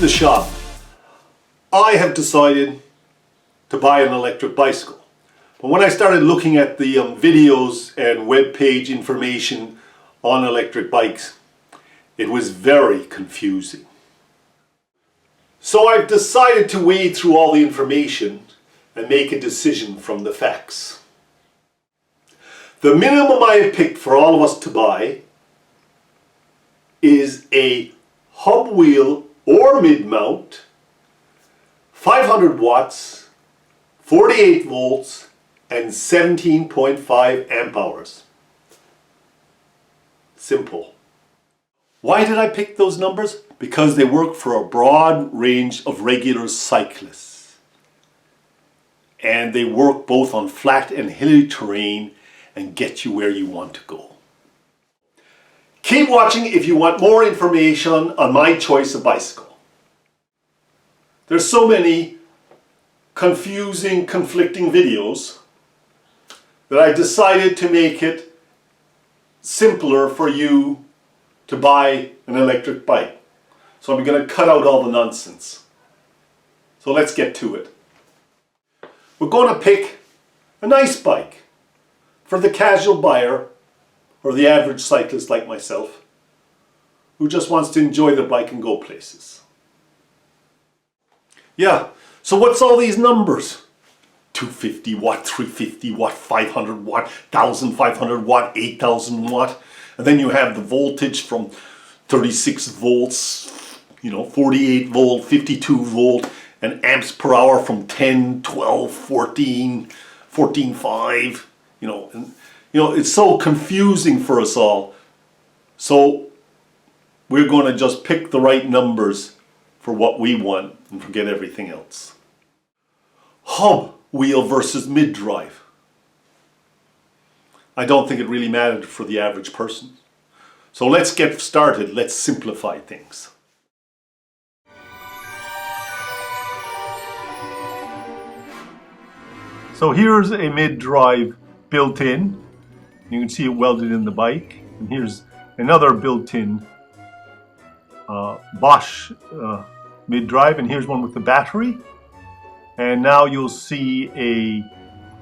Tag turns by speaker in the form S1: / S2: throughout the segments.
S1: the shop, I have decided to buy an electric bicycle. But when I started looking at the videos and web page information on electric bikes, it was very confusing. So I've decided to wade through all the information and make a decision from the facts. The minimum I have picked for all of us to buy is a hub wheel or mid-mount, 500 watts, 48 volts, and 17.5 amp hours. Simple. Why did I pick those numbers? Because they work for a broad range of regular cyclists. And they work both on flat and hilly terrain and get you where you want to go. Keep watching if you want more information on my choice of bicycle. There's so many confusing, conflicting videos that I decided to make it simpler for you to buy an electric bike. So I'm going to cut out all the nonsense. So let's get to it. We're going to pick a nice bike for the casual buyer or the average cyclist like myself who just wants to enjoy the bike and go places. Yeah, so what's all these numbers? 250 watt, 350 watt, 500 watt, 1500 watt, 8000 watt. And then you have the voltage from 36 volts, 48 volt, 52 volt, and amps per hour from 10, 12, 14, 14.5, it's so confusing for us all. So we're going to just pick the right numbers for what we want and forget everything else. Hub wheel versus mid-drive. I don't think it really mattered for the average person. So let's get started. Let's simplify things. So here's a mid-drive built in. You can see it welded in the bike. And here's another built-in Bosch mid-drive, and here's one with the battery. And now you'll see a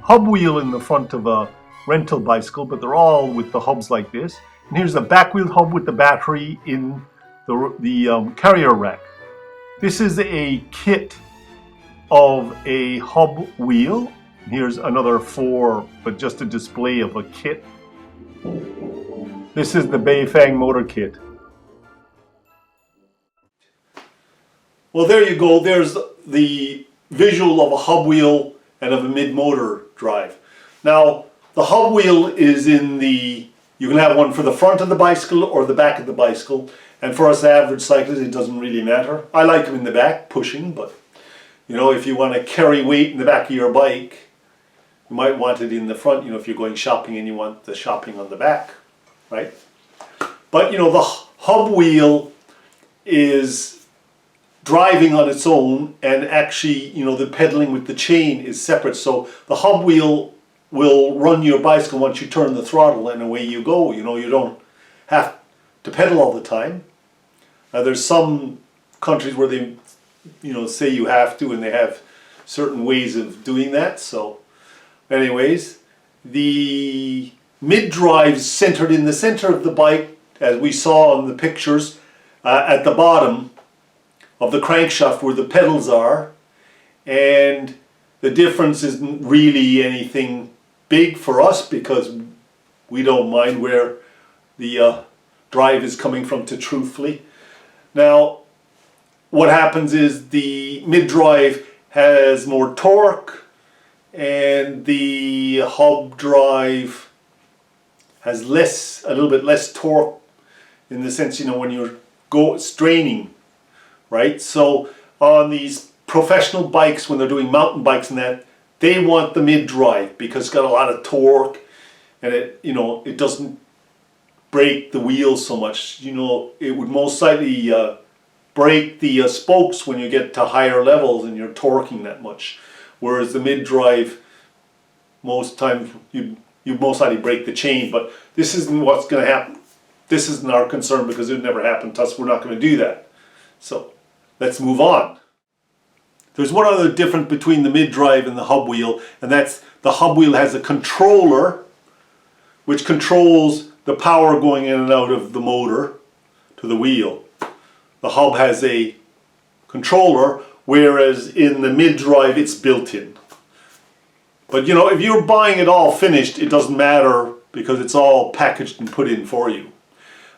S1: hub wheel in the front of a rental bicycle, but they're all with the hubs like this. And here's a back wheel hub with the battery in the carrier rack. This is a kit of a hub wheel. Here's another 4, but just a display of a kit. This is the Beifang motor kit. Well, there you go. There's the visual of a hub wheel and of a mid-motor drive. Now, the hub wheel is you can have one for the front of the bicycle or the back of the bicycle. And for us average cyclists, it doesn't really matter. I like them in the back, pushing, but if you want to carry weight in the back of your bike, you might want it in the front, if you're going shopping and you want the shopping on the back, right? But, the hub wheel is driving on its own, and actually, the pedaling with the chain is separate. So the hub wheel will run your bicycle once you turn the throttle and away you go. You don't have to pedal all the time. There's some countries where they, say you have to, and they have certain ways of doing that. So anyways, the mid-drive is centered in the center of the bike, as we saw in the pictures, at the bottom of the crankshaft where the pedals are. And the difference isn't really anything big for us because we don't mind where the drive is coming from, truthfully. Now, what happens is the mid-drive has more torque, and the hub drive has a little bit less torque, in the sense, when you're straining, right? So on these professional bikes, when they're doing mountain bikes and that, they want the mid-drive because it's got a lot of torque, and it doesn't break the wheels so much. It would most likely break the spokes when you get to higher levels and you're torquing that much. Whereas the mid-drive, most times you most likely break the chain, but this isn't what's going to happen. This isn't our concern because it would never happen to us. We're not going to do that. So let's move on. There's one other difference between the mid-drive and the hub wheel, and that's the hub wheel has a controller which controls the power going in and out of the motor to the wheel. The hub has a controller, whereas in the mid-drive it's built in. But you know, if you're buying it all finished, it doesn't matter because it's all packaged and put in for you.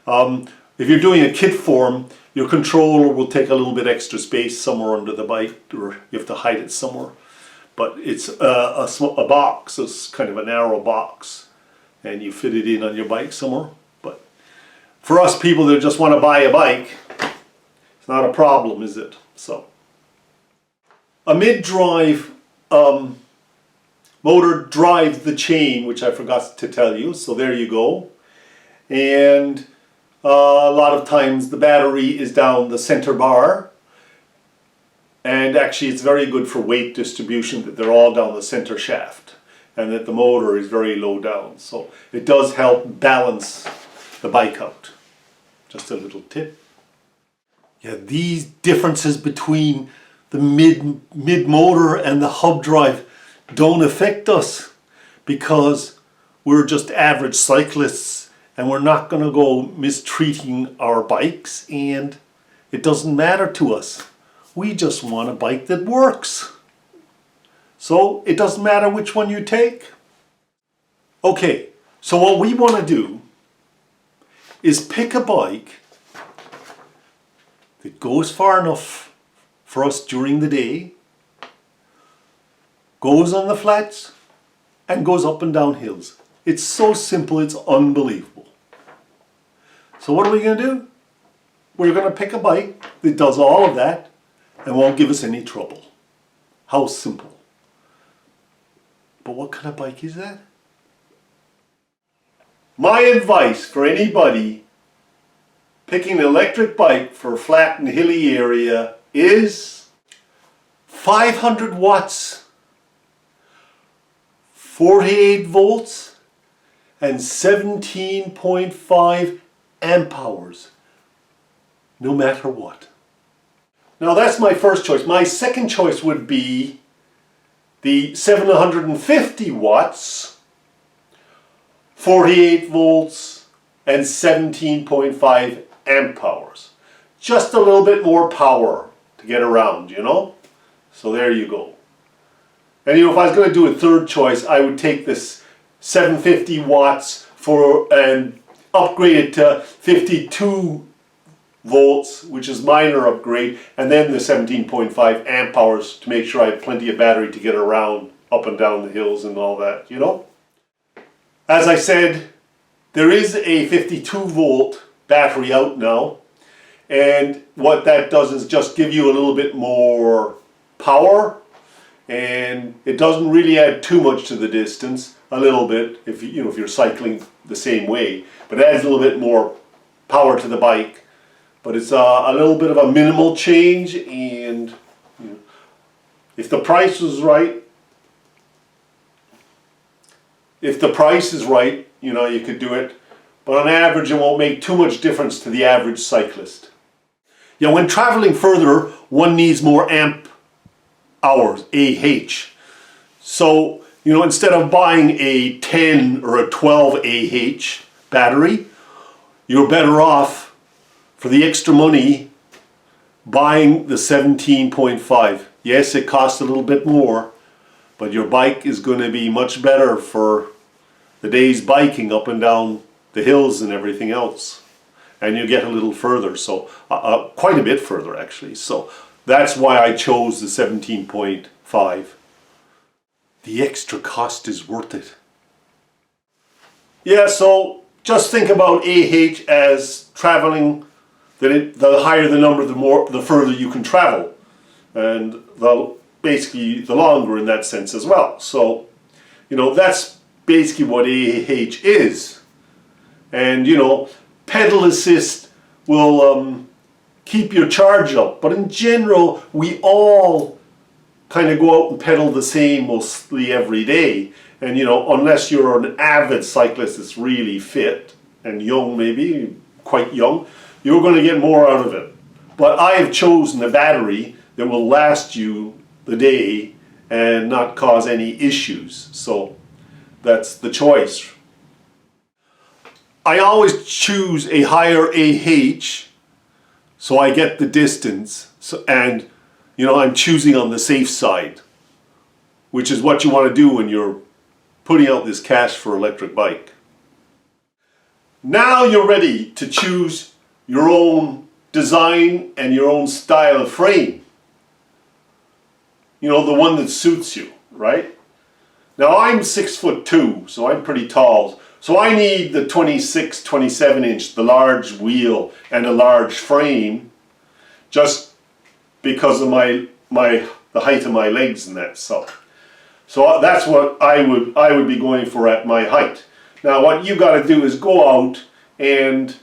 S1: If you're doing a kit form, your controller will take a little bit extra space somewhere under the bike, or you have to hide it somewhere. But it's a box, it's kind of a narrow box, and you fit it in on your bike somewhere. But for us people that just want to buy a bike, it's not a problem, is it? So a mid-drive motor drives the chain, which I forgot to tell you, so there you go. And a lot of times the battery is down the center bar, and actually it's very good for weight distribution that they're all down the center shaft and that the motor is very low down, so it does help balance the bike out. Just a little tip. Yeah, these differences between the mid motor and the hub drive don't affect us because we're just average cyclists and we're not going to go mistreating our bikes, and it doesn't matter to us. We just want a bike that works. So it doesn't matter which one you take. Okay, so what we want to do is pick a bike that goes far enough for us during the day, goes on the flats, and goes up and down hills. It's so simple, it's unbelievable. So what are we going to do? We're going to pick a bike that does all of that and won't give us any trouble. How simple. But what kind of bike is that? My advice for anybody picking an electric bike for a flat and hilly area is 500 watts, 48 volts, and 17.5 amp hours, no matter what. Now that's my first choice. My second choice would be the 750 watts, 48 volts, and 17.5 amp hours. Just a little bit more power to get around, you know? So there you go. And you know, if I was going to do a third choice, I would take this 750 watts and upgrade it to 52 volts, which is minor upgrade, and then the 17.5 amp hours to make sure I have plenty of battery to get around up and down the hills and all that, you know? As I said, there is a 52 volt battery out now, and what that does is just give you a little bit more power, and it doesn't really add too much to the distance. A little bit if if you're cycling the same way, but it adds a little bit more power to the bike. But it's a little bit of a minimal change, and if the price is right, you know, you could do it. But on average, it won't make too much difference to the average cyclist. Yeah, when traveling further, one needs more amp hours, AH. So, you know, instead of buying a 10 or a 12 AH battery, you're better off for the extra money buying the 17.5. Yes, it costs a little bit more, but your bike is going to be much better for the day's biking up and down the hills and everything else. And you get a little further, so quite a bit further actually. So that's why I chose the 17.5. The extra cost is worth it. Yeah, so just think about AH as traveling. The higher the number, the further you can travel, and basically the longer in that sense as well. So, you know, that's basically what AH is. And you know, pedal assist will keep your charge up, but in general, we all kind of go out and pedal the same mostly every day. And you know, unless you're an avid cyclist that's really fit and young, maybe quite young, you're going to get more out of it. But I have chosen a battery that will last you the day and not cause any issues. So that's the choice. I always choose a higher AH so I get the distance, and you know, I'm choosing on the safe side, which is what you want to do when you're putting out this cash for electric bike. Now you're ready to choose your own design and your own style of frame. You know, the one that suits you, right? Now I'm 6'2", so I'm pretty tall. So I need the 26, 27 inch, the large wheel and a large frame, just because of the height of my legs and that stuff. So that's what I would be going for at my height. Now what you got to do is go out and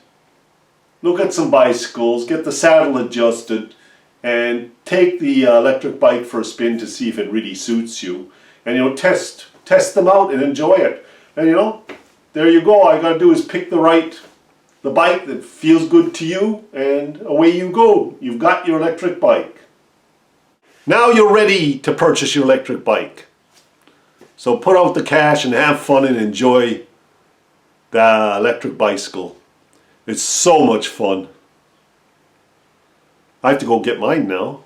S1: look at some bicycles, get the saddle adjusted, and take the electric bike for a spin to see if it really suits you. And you know, test them out and enjoy it. And you know, there you go. All you got to do is pick the bike that feels good to you, and away you go. You've got your electric bike. Now you're ready to purchase your electric bike. So put out the cash and have fun and enjoy the electric bicycle. It's so much fun. I have to go get mine now.